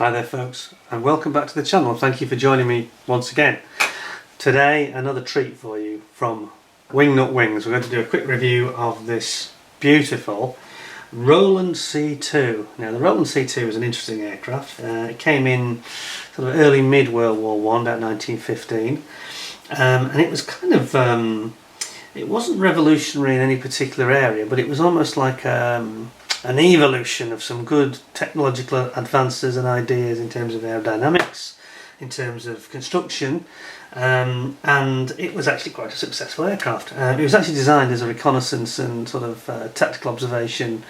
Hi there folks, and welcome back to the channel. Thank you for joining me once again. Today another treat for you from Wingnut Wings. We're going to do a quick review of this beautiful Roland C.II. Now the Roland C.II is an interesting aircraft. It came in sort of early mid-World War I, about 1915, and it was kind of it wasn't revolutionary in any particular area, but it was almost like an evolution of some good technological advances and ideas in terms of aerodynamics, in terms of construction, and it was actually quite a successful aircraft. It was actually designed as a reconnaissance and sort of tactical observation,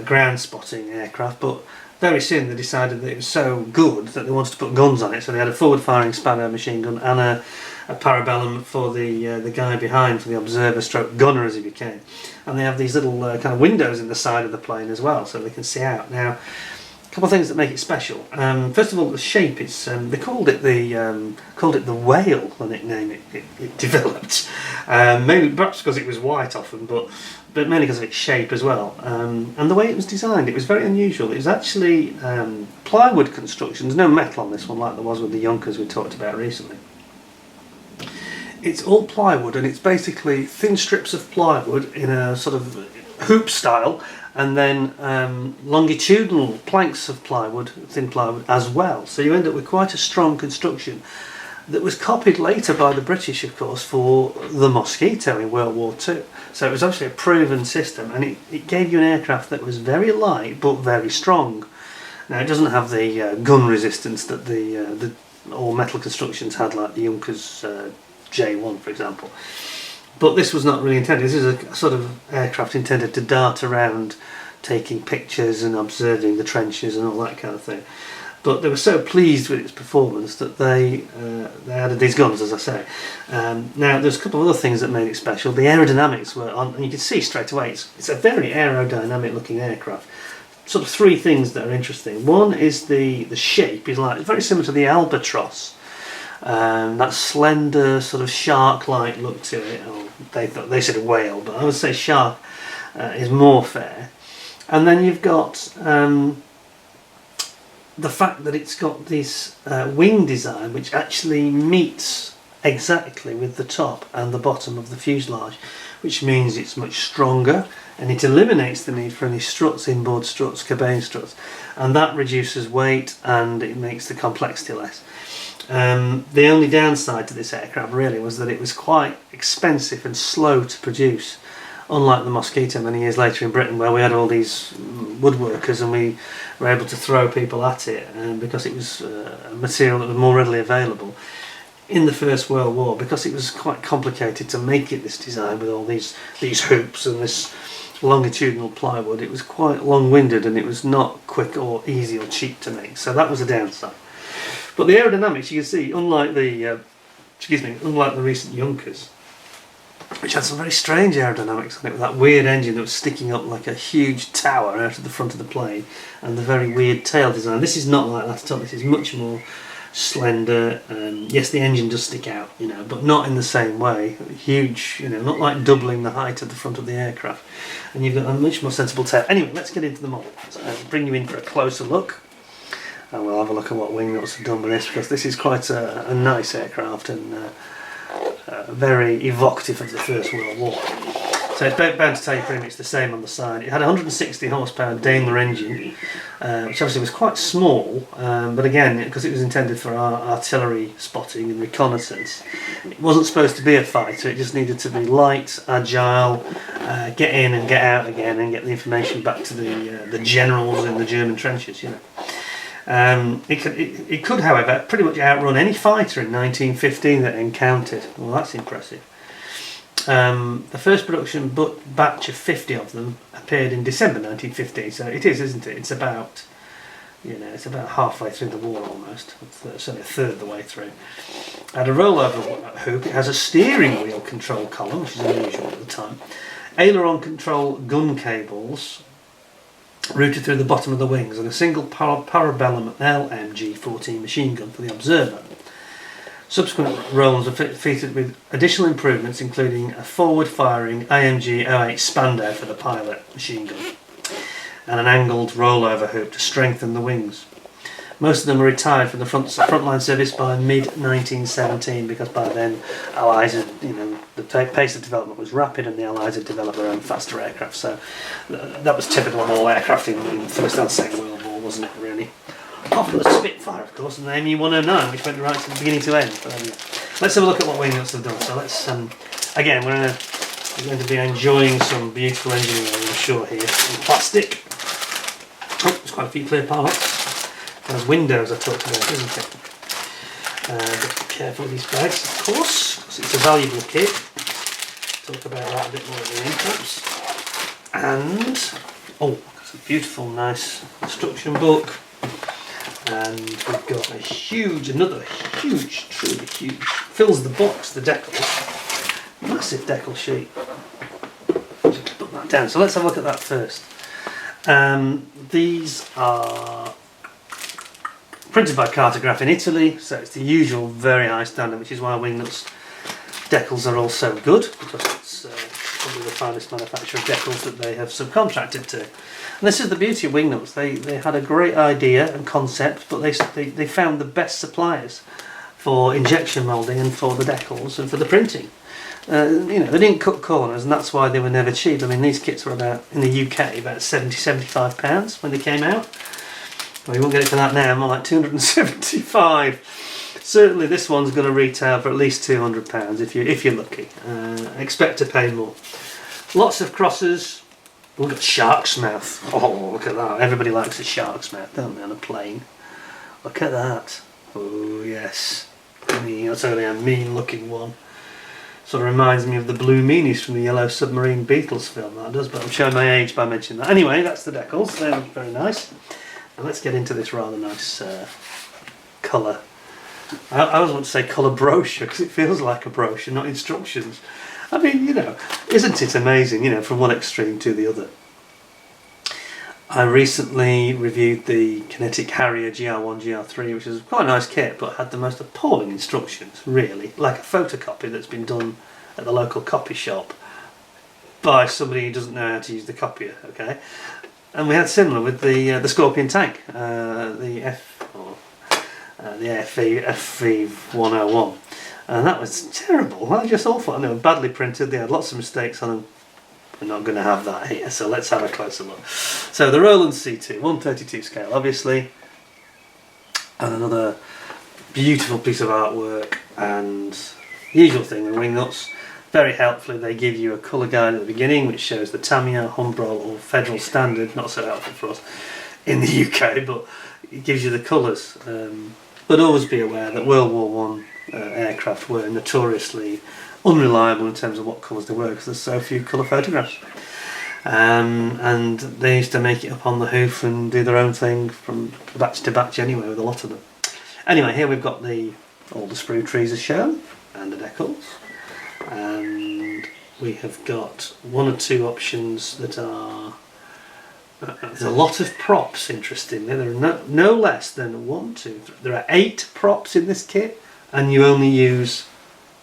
ground spotting aircraft, but very soon they decided that it was so good that they wanted to put guns on it, so they had a forward firing Spanner machine gun and a parabellum for the guy behind, for the observer stroke gunner as he became. And they have these little kind of windows in the side of the plane as well, so they can see out. Now, a couple of things that make it special. First of all, the shape is they called it the whale, the nickname it developed. Mainly perhaps because it was white often, but mainly because of its shape as well. And the way it was designed, it was very unusual. It was actually plywood construction. There's no metal on this one like there was with the Junkers we talked about recently. It's all plywood, and it's basically thin strips of plywood in a sort of hoop style, and then longitudinal planks of plywood, thin plywood as well. So you end up with quite a strong construction that was copied later by the British, of course, for the Mosquito in World War II. So it was actually a proven system, and it gave you an aircraft that was very light but very strong. Now it doesn't have the gun resistance that the all metal constructions had, like the Junkers J1 for example. But this was not really intended. This is a sort of aircraft intended to dart around taking pictures and observing the trenches and all that kind of thing. But they were so pleased with its performance that they added these guns, as I say. Now there's a couple of other things that made it special. The aerodynamics were on, and you can see straight away it's a very aerodynamic looking aircraft. Sort of three things that are interesting. One is the shape is like very similar to the albatross. That slender sort of shark-like look to it. Or they said a whale, but I would say shark is more fair. And then you've got the fact that it's got this wing design which actually meets exactly with the top and the bottom of the fuselage, which means it's much stronger, and it eliminates the need for any struts, inboard struts, cabane struts, and that reduces weight and it makes the complexity less. The only downside to this aircraft really was that it was quite expensive and slow to produce, unlike the Mosquito many years later in Britain, where we had all these woodworkers and we were able to throw people at it, because it was a material that was more readily available. In the First World War, because it was quite complicated to make it this design with all these hoops and this longitudinal plywood, it was quite long-winded and it was not quick or easy or cheap to make, so that was a downside. But the aerodynamics, you can see, unlike the recent Junkers, which had some very strange aerodynamics on it, with that weird engine that was sticking up like a huge tower out of the front of the plane, and the very weird tail design. This is not like that at all. This is much more slender. Yes, the engine does stick out, but not in the same way. Huge, not like doubling the height of the front of the aircraft. And you've got a much more sensible tail. Anyway, let's get into the model. So I'll bring you in for a closer look. And we'll have a look at what Wingnuts have done with this, because this is quite a nice aircraft and very evocative of the First World War. So it's bound to tell you pretty much the same on the side. It had a 160 horsepower Daimler engine, which obviously was quite small, but again, because it was intended for artillery spotting and reconnaissance, it wasn't supposed to be a fighter. It just needed to be light, agile, get in and get out again and get the information back to the generals in the German trenches, It could, however, pretty much outrun any fighter in 1915 that it encountered. Well, that's impressive. The first production batch of 50 of them appeared in December 1915, so it is, isn't it? It's about, it's about halfway through the war almost. It's only a third of the way through. It had a rollover hoop. It has a steering wheel control column, which is unusual at the time. Aileron control gun cables routed through the bottom of the wings, and a single parabellum LMG-14 machine gun for the observer. Subsequent Rolands were fitted with additional improvements, including a forward-firing AMG-08 Spandau for the pilot machine gun, and an angled rollover hoop to strengthen the wings. Most of them were retired from the frontline service by mid-1917, because by then Allies had, the pace of development was rapid and the Allies had developed their own faster aircraft. So that was typical of all aircraft in the First and Second World War, wasn't it, really? Apart from the Spitfire, of course, and the ME-109, which went right from beginning to end. But anyway, let's have a look at what Wingnuts have done. So let's, again, we're going to be enjoying some beautiful engineering, I'm sure, here. Some plastic. Oh, there's quite a few clear parts. Those windows I talked about, isn't it? Got to be careful with these bags, of course, because it's a valuable kit. Talk about that a bit more at the end, perhaps. And, oh, it's a beautiful, nice instruction book. And we've got another huge, truly huge, fills the box, the decals. Massive decal sheet. Just put that down. So let's have a look at that first. These are printed by Cartograph in Italy, so it's the usual very high standard, which is why Wingnut's decals are all so good, because it's probably the finest manufacturer of decals that they have subcontracted to. And this is the beauty of Wingnuts. They had a great idea and concept, but they found the best suppliers for injection moulding and for the decals and for the printing. They didn't cut corners, and that's why they were never cheap. I mean, these kits were about, in the UK, about £75 when they came out. Well, you won't get it for that now, more like £275. Certainly this one's going to retail for at least £200 if you're lucky. Expect to pay more. Lots of crosses. We've got shark's mouth. Oh, look at that. Everybody likes a shark's mouth, don't they, on a plane? Look at that. Oh, yes. That's only a mean looking one. Sort of reminds me of the blue meanies from the Yellow Submarine Beatles film, that does, but I'm showing my age by mentioning that. Anyway, that's the decals. They're very nice. And let's get into this rather nice colour. I always want to say colour brochure, because it feels like a brochure, not instructions. I mean, isn't it amazing, from one extreme to the other. I recently reviewed the Kinetic Harrier GR1, GR3, which is quite a nice kit, but had the most appalling instructions, really. Like a photocopy that's been done at the local copy shop by somebody who doesn't know how to use the copier, okay? And we had similar with the Scorpion tank, the FV101. And that was terrible. That was just awful. And they were badly printed. They had lots of mistakes on them. We're not going to have that here, so let's have a closer look. So the Roland C.II, 132 scale, obviously, and another beautiful piece of artwork. And the usual thing with Wingnuts, very helpfully they give you a colour guide at the beginning, which shows the Tamiya, Humbrol, or Federal Standard. Not so helpful for us in the UK, but it gives you the colours. But always be aware that World War One aircraft were notoriously unreliable in terms of what colours they were, because there's so few colour photographs. And they used to make it up on the hoof and do their own thing from batch to batch anyway, with a lot of them. Anyway, here we've got all the sprue trees are shown, and the decals. And we have got one or two options that are... there's a lot of props, interestingly. There are no less than 1, 2, 3. There are 8 props in this kit, and you only use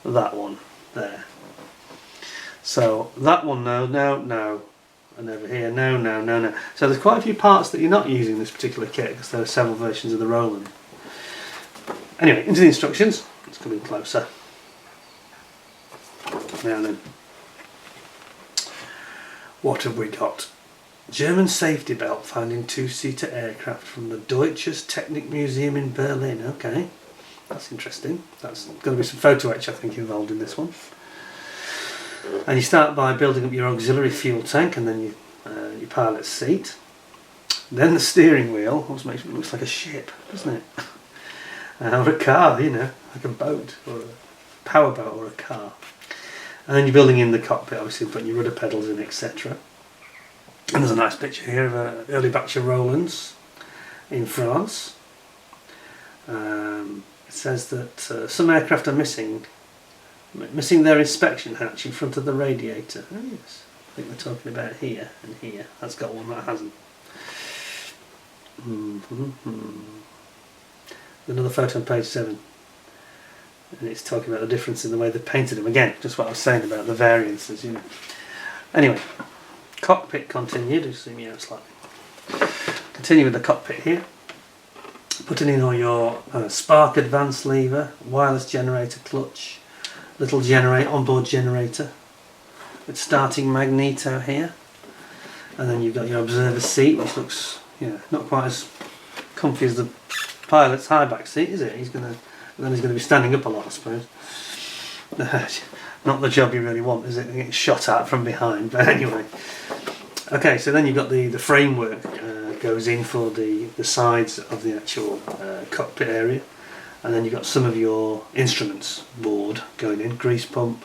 that one there. So that one, no, and over here, no. So there's quite a few parts that you're not using in this particular kit, because there are several versions of the Roland. Anyway, into the instructions. Let's come in closer. Now then, what have we got? German safety belt found in 2-seater aircraft from the Deutsches Technik Museum in Berlin. Okay, that's interesting. That's going to be some photo etch, I think, involved in this one. And you start by building up your auxiliary fuel tank, and then your pilot's seat. Then the steering wheel, which makes it looks like a ship, doesn't it? Or a car, like a boat, or a powerboat, or a car. And then you're building in the cockpit, obviously, putting your rudder pedals in, etc. And there's a nice picture here of an early batch of Rolands in France. It says that some aircraft are missing their inspection hatch in front of the radiator. Oh yes, I think we're talking about here and here. That's got one that hasn't. Another photo on page 7. And it's talking about the difference in the way they've painted them. Again, just what I was saying about the variances, Anyway, cockpit continued. Just zoom you out slightly. Continue with the cockpit here. putting in all your spark advance lever, wireless generator clutch, little onboard generator with starting magneto here, and then you've got your observer seat, which looks, you know, not quite as comfy as the pilot's high back seat, is it? He's going to be standing up a lot, I suppose. Not the job you really want, is it? Getting shot at from behind. But anyway, okay. So then you've got the framework goes in for the sides of the actual cockpit area, and then you've got some of your instruments board going in, grease pump,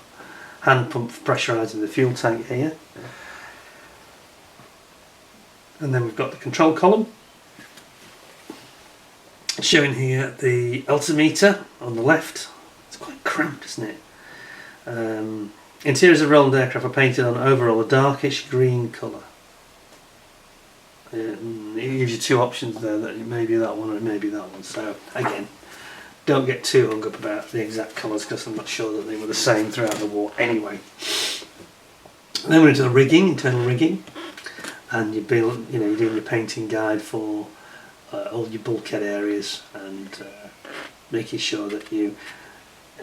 hand pump for pressurising the fuel tank here, and then we've got the control column showing here the altimeter on the left. It's quite cramped, isn't it? Interiors of Roland aircraft are painted on overall a darkish green colour. It gives you two options there, that it may be that one or it may be that one. So again, don't get too hung up about the exact colours, because I'm not sure that they were the same throughout the war anyway. And then we're into the rigging, internal rigging, and you're doing your painting guide for all your bulkhead areas, and making sure that you.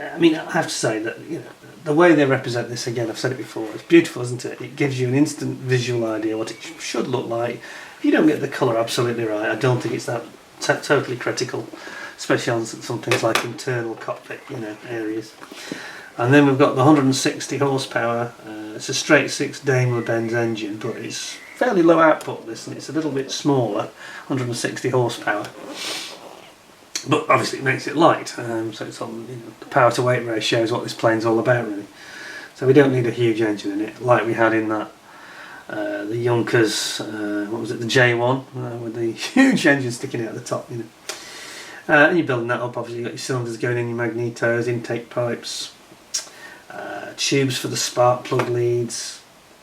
I mean, I have to say that, you know, the way they represent this, again, I've said it before, it's beautiful, isn't it? It gives you an instant visual idea what it should look like. If you don't get the colour absolutely right, I don't think it's that totally critical, especially on some things like internal cockpit, you know, areas. And then we've got the 160 horsepower. It's a straight six Daimler-Benz engine, but it's fairly low output, this, and it's a little bit smaller, 160 horsepower. But obviously it makes it light, so it's on, you know, the power to weight ratio is what this plane's all about, really. So we don't need a huge engine in it, like we had in that the Junkers, what was it, the J1, with the huge engine sticking out the top, you know. And you're building that up. Obviously you've got your cylinders going in, your magnetos, intake pipes, tubes for the spark plug leads.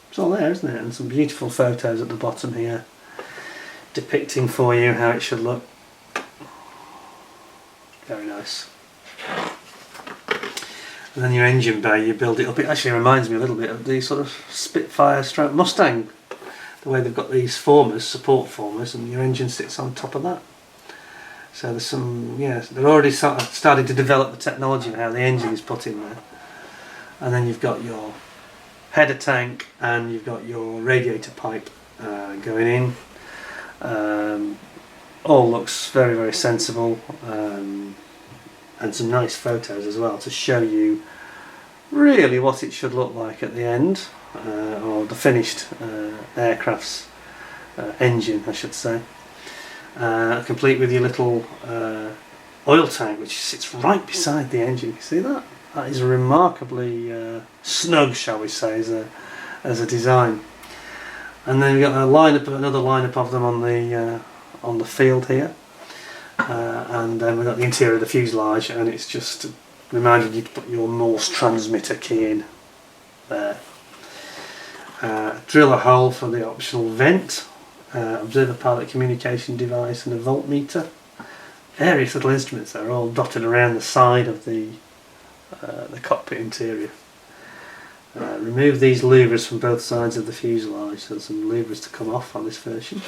It's all there, isn't it? And some beautiful photos at the bottom here, depicting for you how it should look. Very nice. And then your engine bay, you build it up. It actually reminds me a little bit of the sort of Spitfire stroke Mustang, the way they've got these formers, support formers, and your engine sits on top of that. So there's some, yeah, they're already starting to develop the technology of how the engine is put in there. And then you've got your header tank, and you've got your radiator pipe going in. All looks very, very sensible, and some nice photos as well to show you really what it should look like at the end, or the finished aircraft's engine, I should say. Complete with your little oil tank, which sits right beside the engine. You see that? That is remarkably snug, shall we say, as a design. And then we've got another lineup of them on the field here, and then we've got the interior of the fuselage, and it's just reminded you to put your Morse transmitter key in there. Drill a hole for the optional vent, observer pilot communication device, and a voltmeter. Various little instruments that are all dotted around the side of the cockpit interior. Remove these louvers from both sides of the fuselage. So there's some louvers to come off on this version.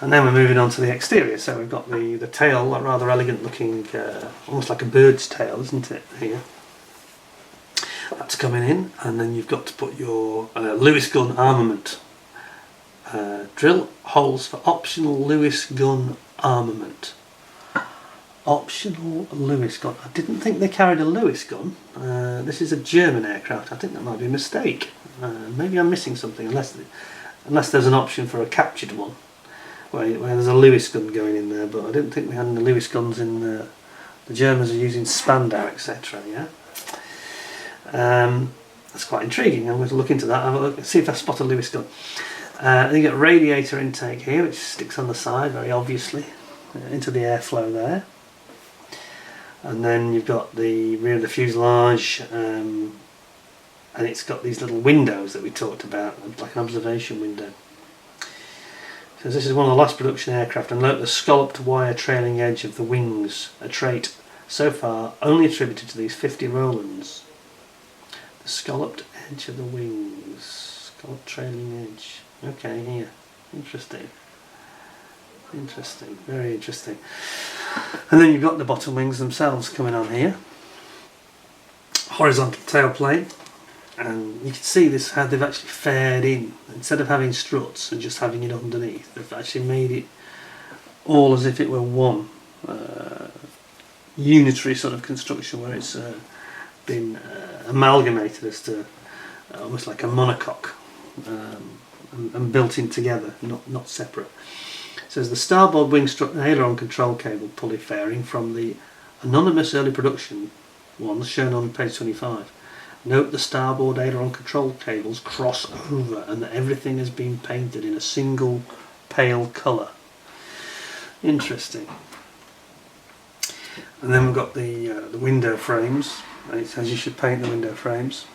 And then we're moving on to the exterior. So we've got the tail, a rather elegant looking, almost like a bird's tail, isn't it, here? That's coming in, and then you've got to put your Lewis gun armament. Drill holes for optional Lewis gun armament. Optional Lewis gun. I didn't think they carried a Lewis gun. This is a German aircraft. I think that might be a mistake. Maybe I'm missing something, unless there's an option for a captured one, where there's a Lewis gun going in there. But I didn't think we had any Lewis guns in the Germans are using Spandau, etc. Yeah. That's quite intriguing. I'm going to look into that. Have a look, see if I spot a Lewis gun. Then you got radiator intake here, which sticks on the side very obviously into the airflow there. And then you've got the rear of the fuselage, and it's got these little windows that we talked about, like an observation window. So this is one of the last production aircraft, and note the scalloped wire trailing edge of the wings, a trait so far only attributed to these 50 Rolands. The scalloped edge of the wings, scalloped trailing edge. Okay, here, interesting. Interesting, very interesting. And then you've got the bottom wings themselves coming on here. Horizontal tailplane, and you can see this how they've actually fared in. Instead of having struts and just having it underneath, they've actually made it all as if it were one unitary sort of construction, where it's been amalgamated as to almost like a monocoque, and built in together, not separate. It says the starboard wing strut and aileron control cable pulley fairing from the anonymous early production ones shown on page 25. Note the starboard aileron control cables cross over and that everything has been painted in a single pale colour. Interesting. And then we've got the window frames. It says you should paint the window frames.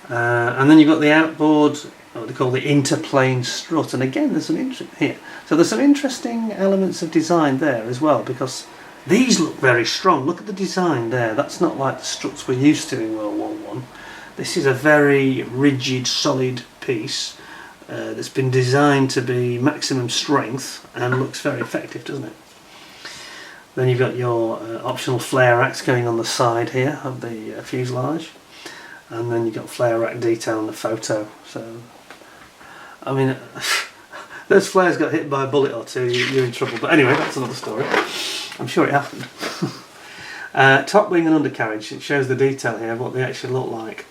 And then you've got the outboard, what they call the interplane strut, and again there's some here. So there's some interesting elements of design there as well, because these look very strong. Look at the design there. That's not like the struts we're used to in World War I. This is a very rigid, solid piece that's been designed to be maximum strength and looks very effective, doesn't it? Then you've got your optional flare racks going on the side here of the fuselage. And then you've got flare rack detail on the photo. So, I mean, those flares got hit by a bullet or two, you're in trouble. But anyway, that's another story. I'm sure it happened. Top wing and undercarriage. It shows the detail here of what they actually look like.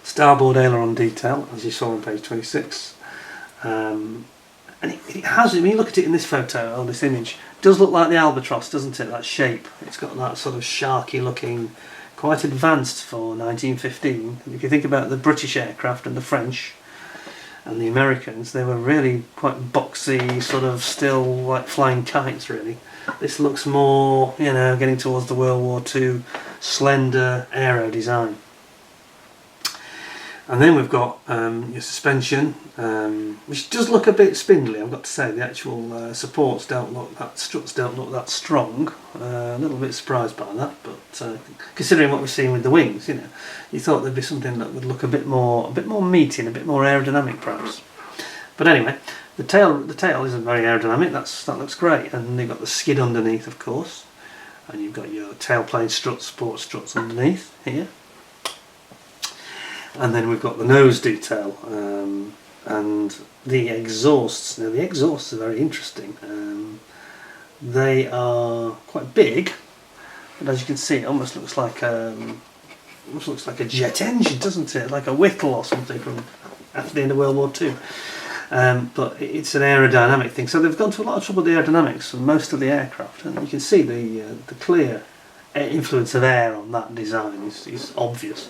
Starboard aileron detail, as you saw on page 26. And it has, when you look at it in this photo, or this image, it does look like the albatross, doesn't it? That shape. It's got that sort of sharky looking, quite advanced for 1915. If you think about the British aircraft and the French and the Americans, they were really quite boxy, sort of still like flying kites really. This looks more, you know, getting towards the World War II slender aero design. And then we've got your suspension, which does look a bit spindly, I've got to say. The actual supports don't look, struts don't look that strong. A little bit surprised by that, but considering what we've seen with the wings, you know, you thought there'd be something that would look a bit more meaty and a bit more aerodynamic, perhaps. But anyway, the tail isn't very aerodynamic. That looks great, and you've got the skid underneath, of course, and you've got your tailplane struts, support struts underneath here. And then we've got the nose detail and the exhausts. Now the exhausts are very interesting. They are quite big, but as you can see, it almost looks like a jet engine, doesn't it? Like a Whittle or something from after the end of World War II. But it's an aerodynamic thing. So they've gone to a lot of trouble with the aerodynamics of most of the aircraft, and you can see the clear influence of air on that design is obvious.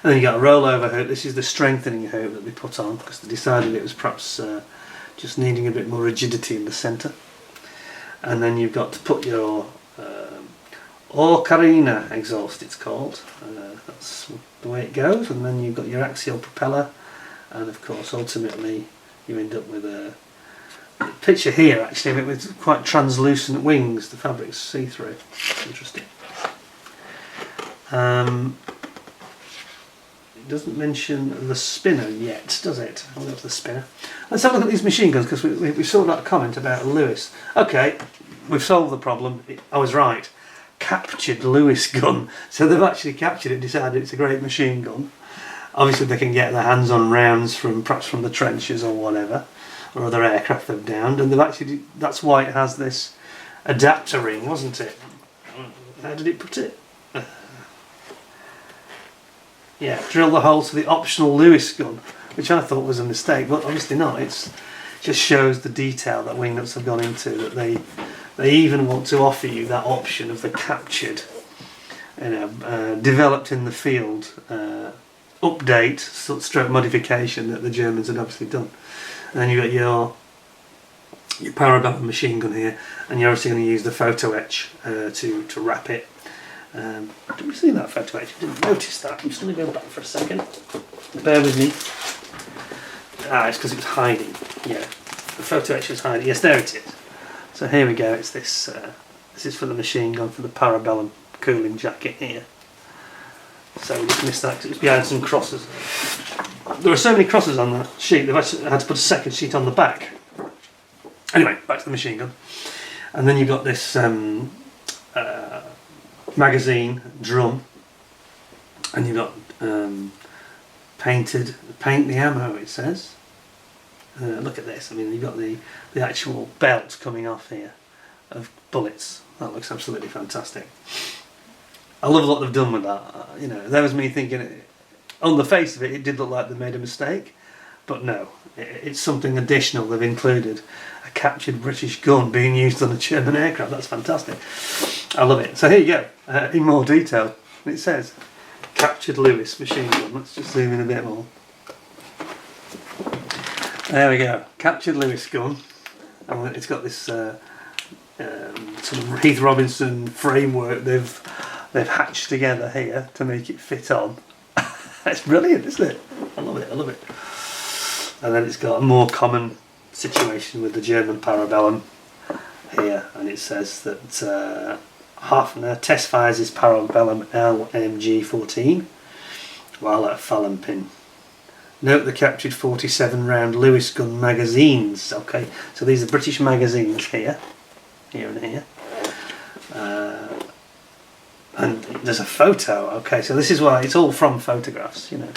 And then you got a rollover hoop. This is the strengthening hoop that they put on because they decided it was perhaps just needing a bit more rigidity in the centre. And then you've got to put your Ocarina exhaust, it's called. That's the way it goes. And then you've got your axial propeller, and of course ultimately you end up with a picture here actually of it with quite translucent wings. The fabric's see-through. Interesting. It doesn't mention the spinner yet, does it? I'll go to the spinner. Let's have a look at these machine guns, because we saw that comment about Lewis. Okay, we've solved the problem. I was right. Captured Lewis gun. So they've actually captured it, decided it's a great machine gun. Obviously they can get their hands on rounds perhaps from the trenches or whatever, or other aircraft they've downed, and they've actually, that's why it has this adapter ring, wasn't it? How did it put it? Yeah, drill the hole to the optional Lewis gun, which I thought was a mistake, but obviously not. It just shows the detail that Wingnuts have gone into, that they even want to offer you that option of the captured, you know, developed in the field update, stroke modification that the Germans had obviously done. And then you've got your parabellum machine gun here, and you're obviously going to use the photo etch to wrap it. Did we see that photo etch? I didn't notice that. I'm just going to go back for a second. Bear with me. It's because it was hiding. Yeah, the photo etch was hiding. Yes, there it is. So here we go. It's this. This is for the machine gun, for the parabellum cooling jacket here. So we just missed that because it was behind some crosses. There are so many crosses on that sheet, they've actually had to put a second sheet on the back. Anyway, back to the machine gun. And then you've got this magazine drum, and you've got paint the ammo, it says. Look at this. I mean, you've got the actual belt coming off here of bullets. That looks absolutely fantastic. I love what they've done with that. You know, that was me thinking, on the face of it, it did look like they made a mistake, but no, it's something additional they've included. A captured British gun being used on a German aircraft. That's fantastic. I love it. So here you go, in more detail. It says captured Lewis machine gun. Let's just zoom in a bit more. There we go, captured Lewis gun, and it's got this sort of Heath Robinson framework they've hatched together here to make it fit on. It's brilliant, isn't it? I love it, I love it. And then it's got a more common situation with the German Parabellum here, and it says that Hafner test fires his Parabellum LMG-14 while at Fallenpin. Note the captured 47 round Lewis gun magazines. Okay, so these are British magazines here and here. And there's a photo. Okay, so this is why it's all from photographs, you know,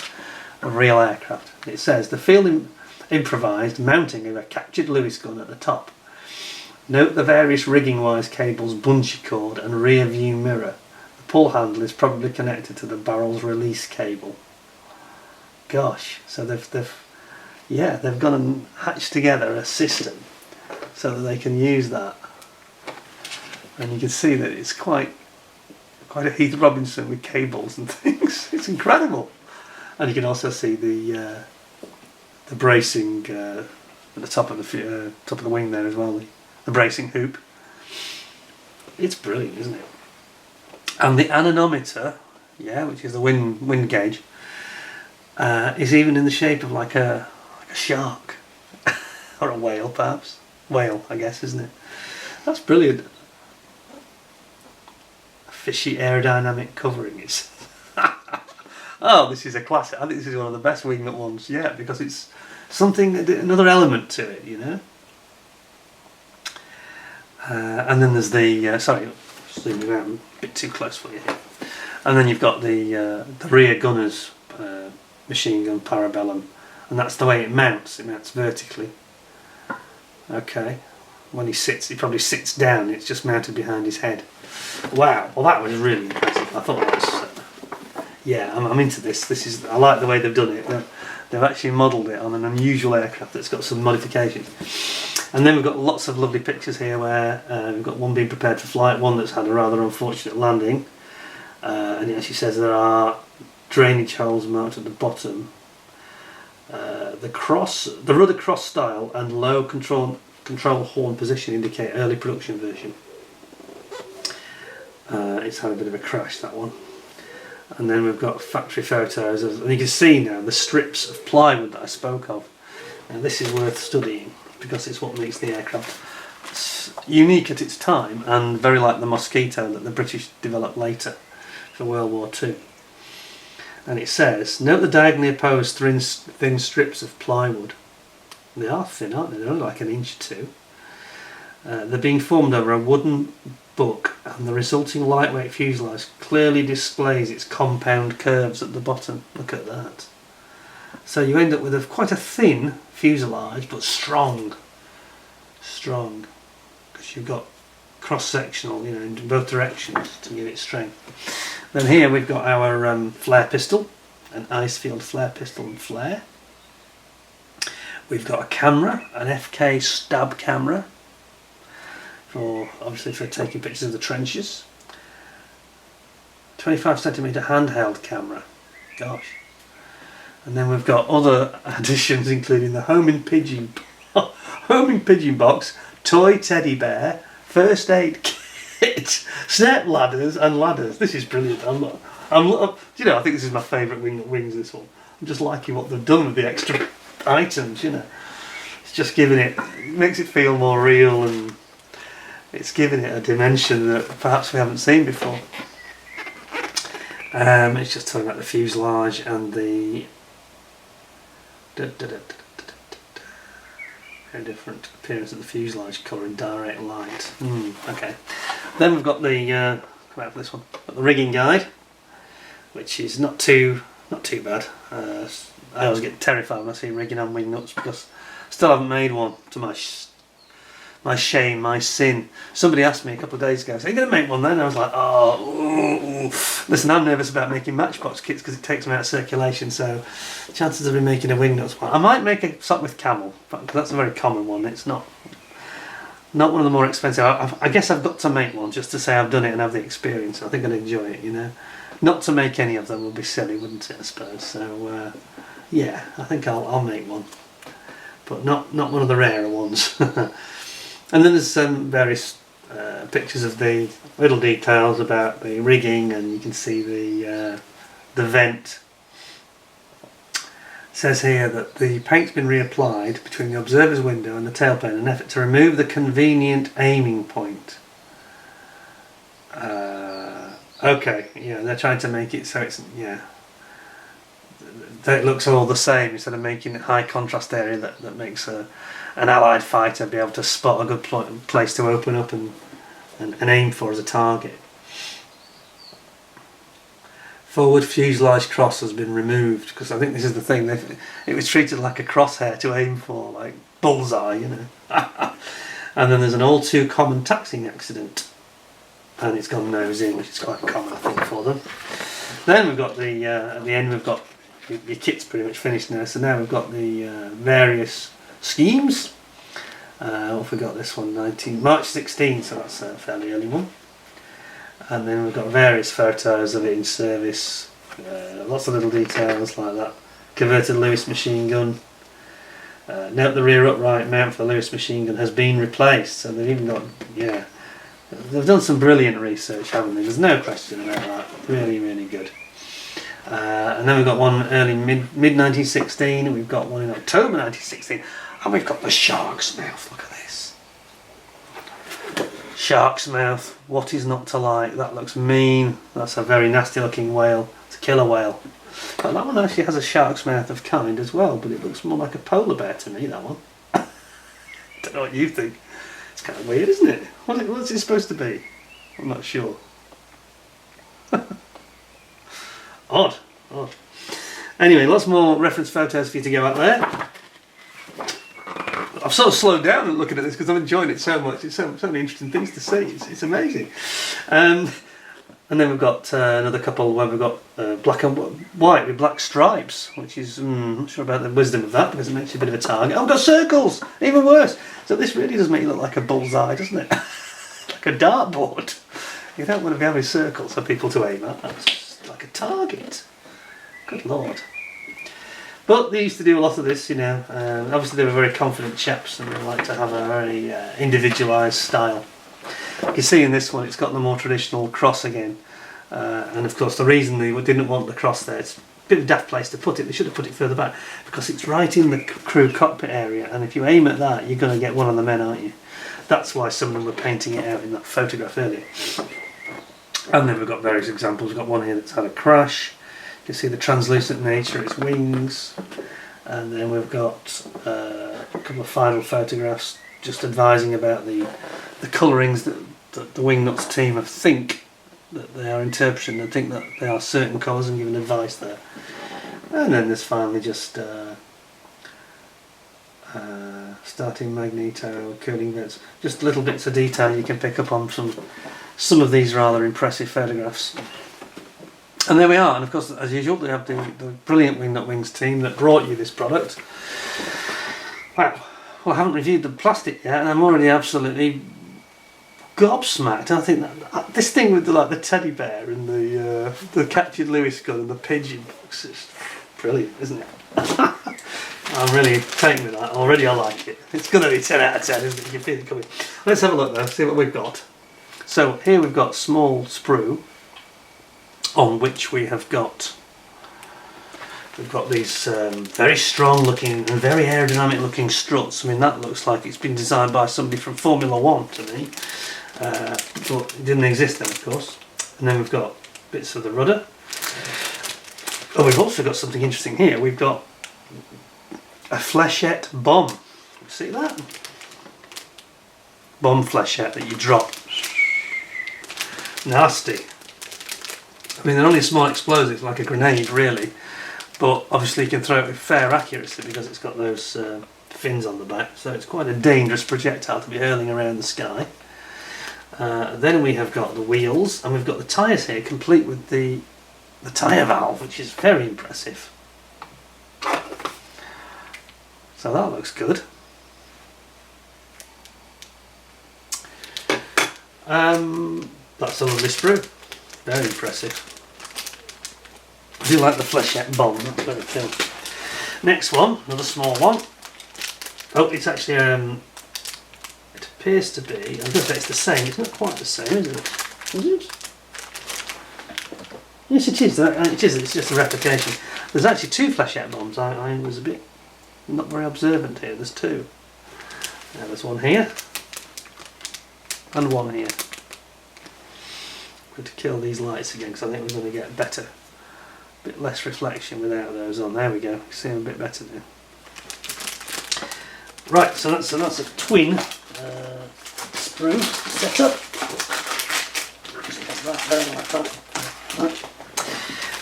of real aircraft. It says the field improvised mounting of a captured Lewis gun at the top. Note the various rigging wise cables, bungee cord and rear view mirror. The pull handle is probably connected to the barrel's release cable. Gosh, so they've gone and hatched together a system so that they can use that, and you can see that it's quite a Heath Robinson with cables and things. It's incredible, and you can also see the bracing at the top of the wing there as well, the bracing hoop. It's brilliant, isn't it? And the anemometer, which is the wind gauge. Is even in the shape of like a shark or a whale, perhaps. Whale, I guess, isn't it? That's brilliant. A fishy aerodynamic covering. It's oh, this is a classic. I think this is one of the best Wingnut ones yet, because it's something, another element to it, you know. And then there's the sorry, zooming out a bit too close for you here. And then you've got the rear gunner's machine gun Parabellum, and that's the way it mounts. It mounts vertically. Okay, when he probably sits down. It's just mounted behind his head. Wow, well that was really impressive. I thought that was I'm into this. I like the way they've done it. They've actually modelled it on an unusual aircraft that's got some modifications. And then we've got lots of lovely pictures here where we've got one being prepared for flight, one that's had a rather unfortunate landing, and it actually says there are drainage holes marked at the bottom. The rudder cross style and low control horn position indicate early production version. It's had a bit of a crash, that one. And then we've got factory photos and you can see now the strips of plywood that I spoke of. Now this is worth studying because it's what makes the aircraft unique at its time, and very like the Mosquito that the British developed later for World War II. And it says, note the diagonally opposed thin strips of plywood. They are thin, aren't they? They're only like an inch or two. They're being formed over a wooden book, and the resulting lightweight fuselage clearly displays its compound curves at the bottom. Look at that. So you end up with quite a thin fuselage, but strong. Strong. Because you've got cross-sectional, you know, in both directions to give it strength. Then here we've got our flare pistol, an Icefield flare pistol and flare. We've got a camera, an FK stab camera, obviously for taking pictures of the trenches. 25cm handheld camera, gosh. And then we've got other additions, including the homing pigeon box, toy teddy bear, first aid kit, step ladders and ladders. This is brilliant. You know, I think this is my favourite wings. This one. I'm just liking what they've done with the extra items. You know, it's just it makes it feel more real, and it's giving it a dimension that perhaps we haven't seen before. It's just talking about the fuselage and the Very different appearance of the fuselage colour in direct light. Okay. Then we've got the come out for this one. Got the rigging guide, which is not too bad. I always get terrified when I see rigging on Wingnuts because I still haven't made one, to my shame, my sin. Somebody asked me a couple of days ago, so are you going to make one then? And I was like, listen, I'm nervous about making matchbox kits because it takes them out of circulation, so chances of me making a Wingnuts one. I might make a sock with camel, because that's a very common one. It's not one of the more expensive. I guess I've got to make one just to say I've done it and have the experience. I think I'd enjoy it, you know. Not to make any of them would be silly, wouldn't it, I suppose. So, yeah, I think I'll make one. But not one of the rarer ones. And then there's some various pictures of the little details about the rigging, and you can see the vent. It says here that the paint's been reapplied between the observer's window and the tailplane in an effort to remove the convenient aiming point. Okay, yeah, they're trying to make it so it's, yeah, that it looks all the same instead of making a high contrast area that makes an allied fighter be able to spot a good place to open up and aim for as a target. Forward fuselage cross has been removed because I think this is the thing, it was treated like a crosshair to aim for, like bullseye, you know. And then there's an all too common taxiing accident, and it's gone nose in, which is quite common I think for them. Then we've got the at the end we've got your kit's pretty much finished now, so now we've got the various schemes. What have we got? This one, March 16, so that's a fairly early one. And then we've got various photos of it in service, lots of little details like that. Converted Lewis machine gun. Note the rear upright mount for the Lewis machine gun has been replaced, so they've even got, yeah, they've done some brilliant research, haven't they? There's no question about that. Really, really good. And then we've got one early mid 1916, and we've got one in October 1916, and we've got the shark's mouth. Look at this. Shark's mouth. What is not to like? That looks mean. That's a very nasty looking whale. It's a killer whale. But that one actually has a shark's mouth of kind as well, but it looks more like a polar bear to me, that one. Don't know what you think. It's kind of weird, isn't it? What's it supposed to be? I'm not sure. Odd. Anyway, lots more reference photos for you to go out there. I've sort of slowed down and looking at this because I'm enjoying it so much. It's so many interesting things to see. It's amazing. And then we've got another couple where we've got black and white with black stripes, which is, I'm not sure about the wisdom of that because it makes you a bit of a target. Oh, we've got circles! Even worse! So this really does make you look like a bullseye, doesn't it? Like a dartboard. You don't want to be having circles for people to aim at. That's just like a target. Good lord. But they used to do a lot of this, you know. Obviously they were very confident chaps and they like to have a very individualised style. You can see in this one it's got the more traditional cross again. And of course the reason they didn't want the cross there, it's a bit of a daft place to put it. They should have put it further back because it's right in the crew cockpit area, and if you aim at that you're going to get one of the men, aren't you? That's why some of them were painting it out in that photograph earlier. And then we've got various examples. We've got one here that's had a crash. You can see the translucent nature of its wings, and then we've got a couple of final photographs just advising about the colourings that the Wingnuts team think that they are interpreting. They think that they are certain colours and giving advice there. And then there's finally just starting magneto, curling vents, just little bits of detail you can pick up on some of these rather impressive photographs. And there we are, and of course, as usual, they have the brilliant Wingnut Wings team that brought you this product. Wow, well, I haven't reviewed the plastic yet, and I'm already absolutely gobsmacked. I think that this thing with the teddy bear and the captured Lewis gun and the pigeon box is brilliant, isn't it? I'm really taken with that. Already I like it. It's going to be 10 out of 10, isn't it? You can feel it coming. Let's have a look though, see what we've got. So here we've got small sprue, on which we've got these very strong looking and very aerodynamic looking struts. I mean, that looks like it's been designed by somebody from Formula 1 to me, but it didn't exist then, of course. And then we've got bits of the rudder. Oh, we've also got something interesting here. We've got a flechette bomb, See that? Bomb flechette that you drop. Nasty. I mean, they're only small explosives, like a grenade, really. But obviously you can throw it with fair accuracy because it's got those fins on the back. So it's quite a dangerous projectile to be hurling around the sky. Then we have got the wheels, and we've got the tyres here, complete with the tyre valve, which is very impressive. So that looks good. That's a lovely sprue. Very impressive. I do like the flechette bomb, that's very cool. Next one, another small one. Oh, it's actually, it appears to be, I was going to say it's the same, it's not quite the same, is it? Is it? Yes, it is, it's just a replication. There's actually two flechette bombs. I was a bit not very observant here, there's two. Now there's one here, and one here. I'm going to kill these lights again because I think we're going to get better. A bit less reflection without those on. There we go. You can see them a bit better now. Right, so that's a twin sprue setup. Just that there like that. Right.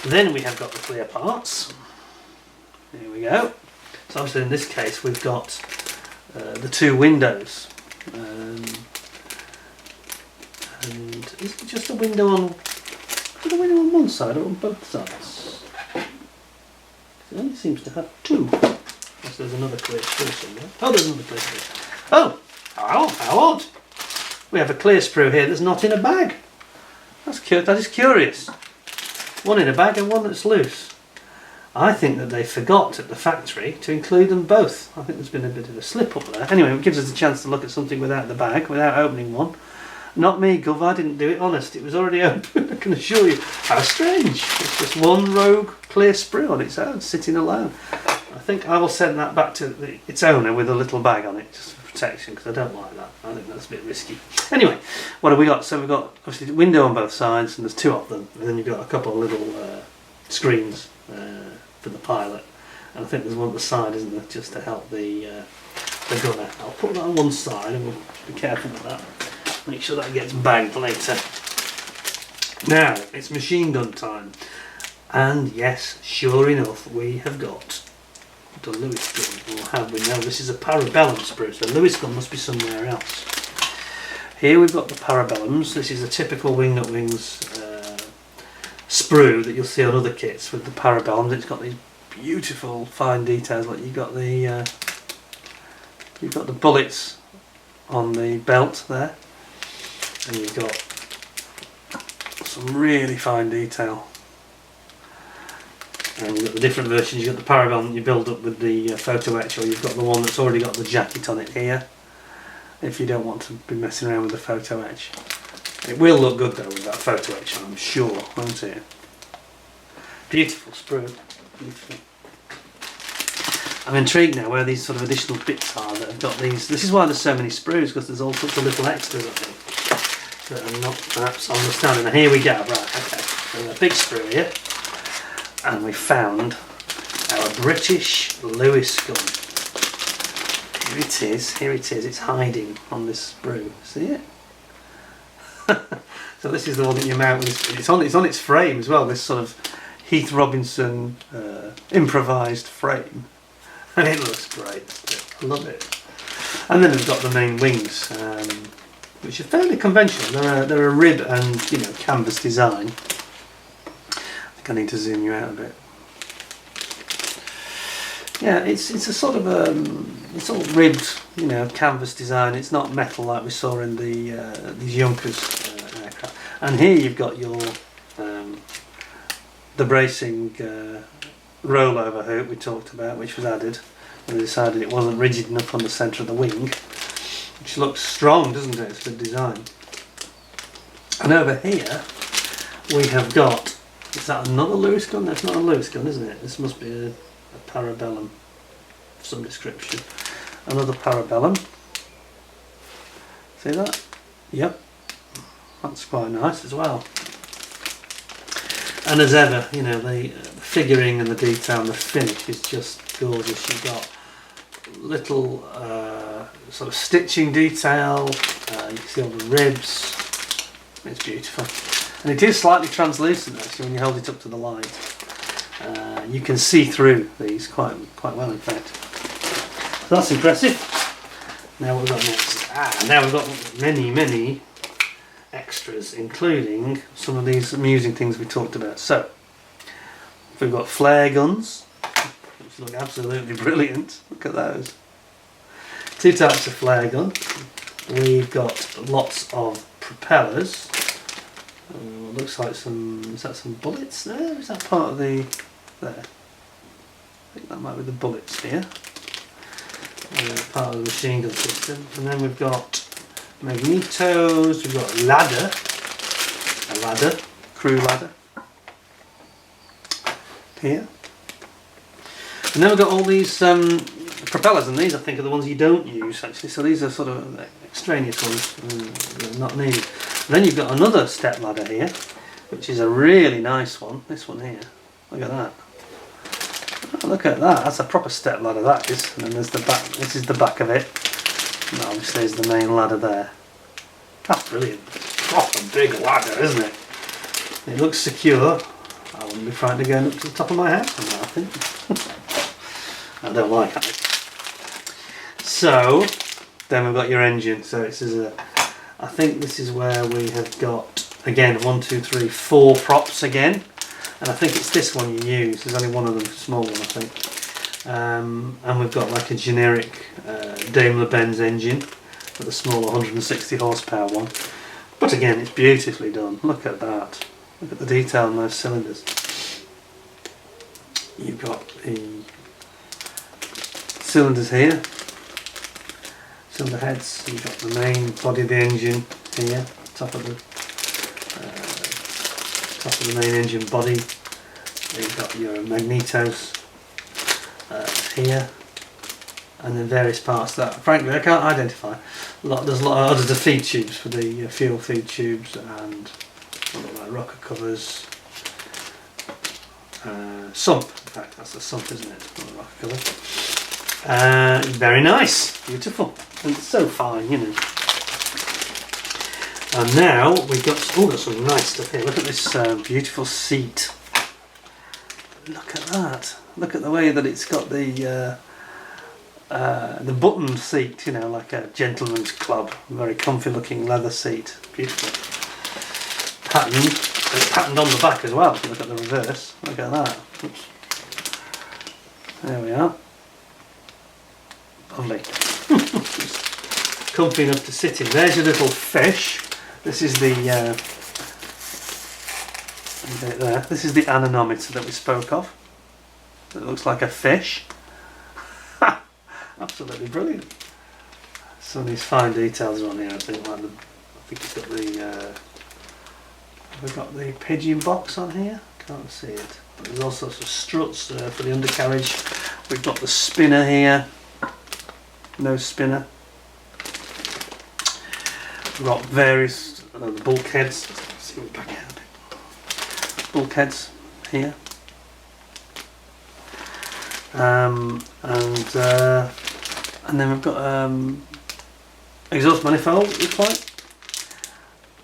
Then we have got the clear parts. There we go. So obviously in this case we've got the two windows. And is it just a window on? Is it a window on one side or on both sides? It only seems to have two. Unless there's another clear sprue somewhere. Oh, there's another clear sprue. Oh, how odd! We have a clear sprue here that's not in a bag. That is curious. One in a bag and one that's loose. I think that they forgot at the factory to include them both. I think there's been a bit of a slip up there. Anyway, it gives us a chance to look at something without the bag, without opening one. Not me, Gov, I didn't do it, honest. It was already open, I can assure you. How strange. It's just one rogue clear sprue on its own, sitting alone. I think I will send that back to its owner with a little bag on it, just for protection, because I don't like that. I think that's a bit risky. Anyway, what have we got? So we've got, obviously, the window on both sides, and there's two of them. And then you've got a couple of little screens for the pilot. And I think there's one at the side, isn't there, just to help the gunner. I'll put that on one side, and we'll be careful with that. Make sure that gets bagged later. Now, it's machine gun time. And yes, sure enough, we have got the Lewis gun. Or have we? No, this is a parabellum sprue, so Lewis gun must be somewhere else. Here we've got the parabellums. This is a typical Wingnut Wings sprue that you'll see on other kits with the parabellums. It's got these beautiful fine details, like you've got the bullets on the belt there. And you've got some really fine detail. And you've got the different versions. You've got the parabellum that you build up with the photo etch, or you've got the one that's already got the jacket on it here, if you don't want to be messing around with the photo etch. It will look good though with that photo etch, I'm sure, won't it? Beautiful sprue. Beautiful. I'm intrigued now where these sort of additional bits are that have got these. This is why there's so many sprues, because there's all sorts of little extras, I think, that are not perhaps understanding. Now here we go, right, okay. So we've got a big sprue here, and we found our British Lewis gun. Here it is, it's hiding on this sprue. See it? So this is the one that you mount with. It's on its frame as well, this sort of Heath Robinson improvised frame. And it looks great. I love it. And then we've got the main wings, which are fairly conventional. They're a rib and canvas design. I think I need to zoom you out a bit. Yeah, it's a sort of it's all ribbed, canvas design. It's not metal like we saw in the these Junkers aircraft. And here you've got your the bracing rollover hoop we talked about, which was added when they decided it wasn't rigid enough on the centre of the wing, which looks strong, doesn't it? It's a good design. And over here we have got, is that another Lewis gun? That's not a Lewis gun, isn't it? This must be a parabellum of some description. Another parabellum. See that? Yep. That's quite nice as well. And as ever, the figuring and the detail and the finish is just gorgeous. You've got little sort of stitching detail. You can see all the ribs. It's beautiful, and it is slightly translucent actually when you hold it up to the light. You can see through these quite well, in fact. So that's impressive. Now what we've got next? Now we've got many extras, including some of these amusing things we talked about. So we've got flare guns, which look absolutely brilliant. Look at those. 2 types of flare gun. We've got lots of propellers. Looks like is that some bullets there? Is that part of the, there? I think that might be the bullets here. Part of the machine gun system. And then we've got magnetos, we've got a ladder, crew ladder here. And then we've got all these propellers, and these I think are the ones you don't use actually, so these are sort of extraneous ones, not needed. And then you've got another step ladder here, which is a really nice one, this one here. Look at that. Oh, look at that, that's a proper step ladder, that is. And then there's the back, this is the back of it. And obviously there's the main ladder there. That's brilliant. Proper big ladder, isn't it? It looks secure. I wouldn't be frightened of going up to the top of my house on that, I think. I don't like it. So, then we've got your engine. So it's I think this is where we have got, again, 1, 2, 3, 4 props again. And I think it's this one you use. There's only one of them, small one, I think. And we've got like a generic Daimler-Benz engine, with a small 160 horsepower one. But again, it's beautifully done. Look at that. Look at the detail on those cylinders. You've got the cylinders here, cylinder heads. You've got the main body of the engine here, top of the main engine body. You've got your magnetos here, and then various parts that frankly I can't identify. There's a lot of others, the feed tubes for the fuel feed tubes, and like rocker covers. Sump, in fact that's the sump, isn't it? Not a rocker cover. Very nice, beautiful, and it's so fine, you know. And now we've got some nice stuff here. Look at this beautiful seat. Look at that. Look at the way that it's got the buttoned seat, you know, like a gentleman's club. Very comfy looking leather seat. Beautiful. Patterned. It's patterned on the back as well, if you look at the reverse. Look at that. Oops. There we are. Lovely. Comfy enough to sit in. There's your little fish. This is the there. This is the anemometer that we spoke of. It looks like a fish. Absolutely brilliant. Some of these fine details are on here. I think it's got the. We've got the pigeon box on here. Can't see it. But there's all sorts of struts for the undercarriage. We've got the spinner here. No spinner. We've got various the bulkheads. Let's see what we back out a bit. Bulkheads here. And then we've got exhaust manifold, it looks like,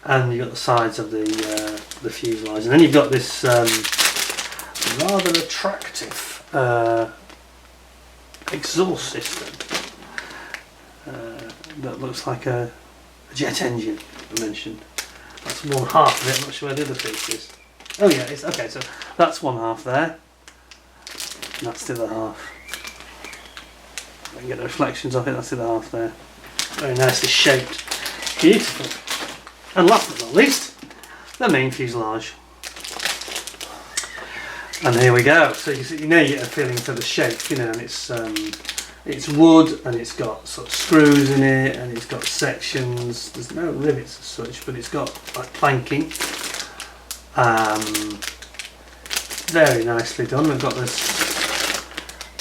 and you've got the sides of the fuselage, and then you've got this rather attractive exhaust system that looks like a jet engine. I mentioned that's one half of it. I'm not sure where the other piece is. Oh yeah, it's okay. So that's one half there. And that's the other half. I can get the reflections of it. That's the other half there. Very nicely shaped. Beautiful. And last but not least, the main fuselage. And here we go. So you know you get a feeling for the shape, you know, and it's wood, and it's got sort of screws in it, and it's got sections. There's no rivets as such, but it's got like planking. Very nicely done. We've got this.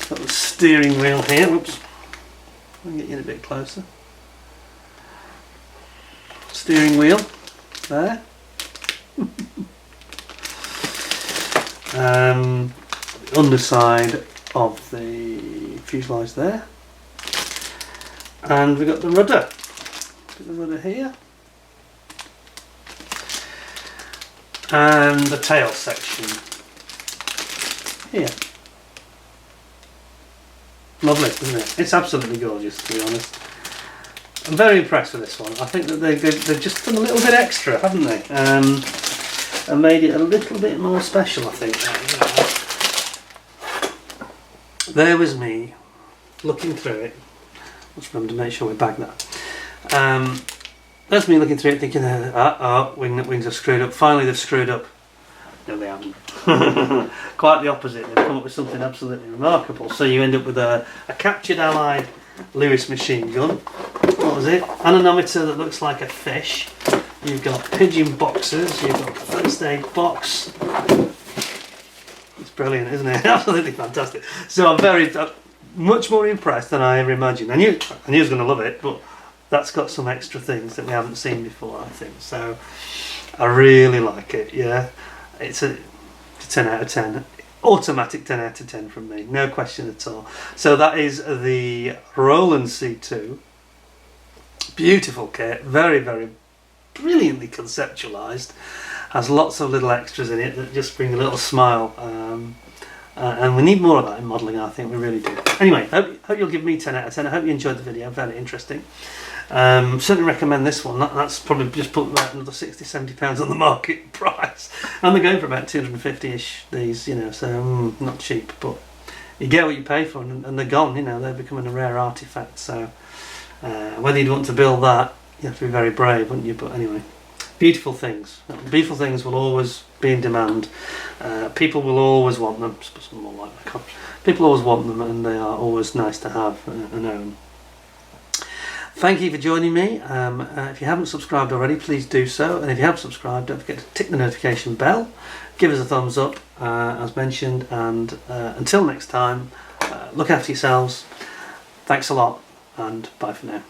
Got the steering wheel here. Whoops. I'll get you in a bit closer. Steering wheel there. The underside of the fuselage there. And we've got the rudder. Put the rudder here. And the tail section here. Lovely, isn't it? It's absolutely gorgeous, to be honest. I'm very impressed with this one. I think that they've just done a little bit extra, haven't they? And made it a little bit more special, I think. There was me looking through it. Let's remember to make sure we bag that. There's me looking through it thinking, Wingnut wings are screwed up. Finally they've screwed up. No, they haven't. Quite the opposite. They've come up with something absolutely remarkable. So you end up with a captured Allied Lewis machine gun. What was it? Anemometer that looks like a fish. You've got pigeon boxes. You've got a first aid box. It's brilliant, isn't it? Absolutely fantastic. So I'm very much more impressed than I ever imagined. I knew I was going to love it, but that's got some extra things that we haven't seen before, I think. So I really like it. Yeah, it's a 10 out of 10. Automatic 10 out of 10 from me, no question at all. So that is the Roland C.II. Beautiful kit, very, very brilliantly conceptualised. Has lots of little extras in it that just bring a little smile. And we need more of that in modelling, I think we really do. Anyway, hope you'll give me 10 out of 10. I hope you enjoyed the video, very interesting. Certainly recommend this one. That's probably just put about another £60–70 on the market price. And they're going for about 250-ish, these, you know, so not cheap, but you get what you pay for, and they're gone, you know, they're becoming a rare artefact. So whether you'd want to build that, you have to be very brave, wouldn't you? But anyway, beautiful things. Beautiful things will always be in demand. People will always want them. More like people always want them, and they are always nice to have and own. Thank you for joining me. If you haven't subscribed already, please do so. And if you have subscribed, don't forget to tick the notification bell. Give us a thumbs up, as mentioned. And until next time, look after yourselves. Thanks a lot, and bye for now.